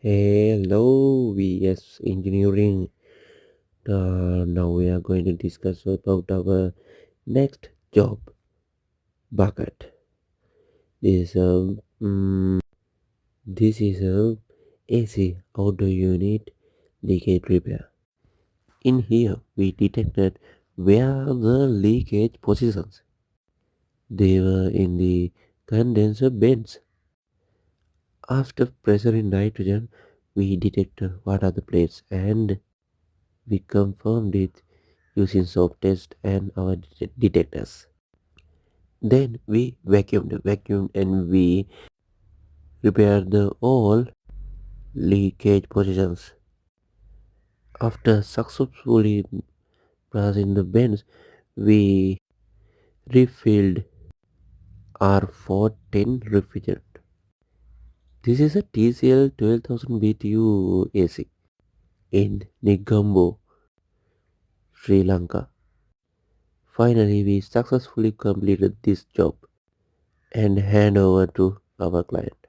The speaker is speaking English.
Hello, VS Engineering. Now we are going to discuss about our next job bucket. This this is a AC outdoor unit leakage repair. In here, we detected where the leakage positions. They were in the condenser bends. After pressuring nitrogen, we detected what are the plates and we confirmed it using soap test and our detectors. Then we vacuumed and we repaired the all leakage positions. After successfully passing the bends, we refilled our 410 refrigerant. This is a TCL 12,000 BTU AC in Negombo, Sri Lanka. Finally, we successfully completed this job and hand over to our client.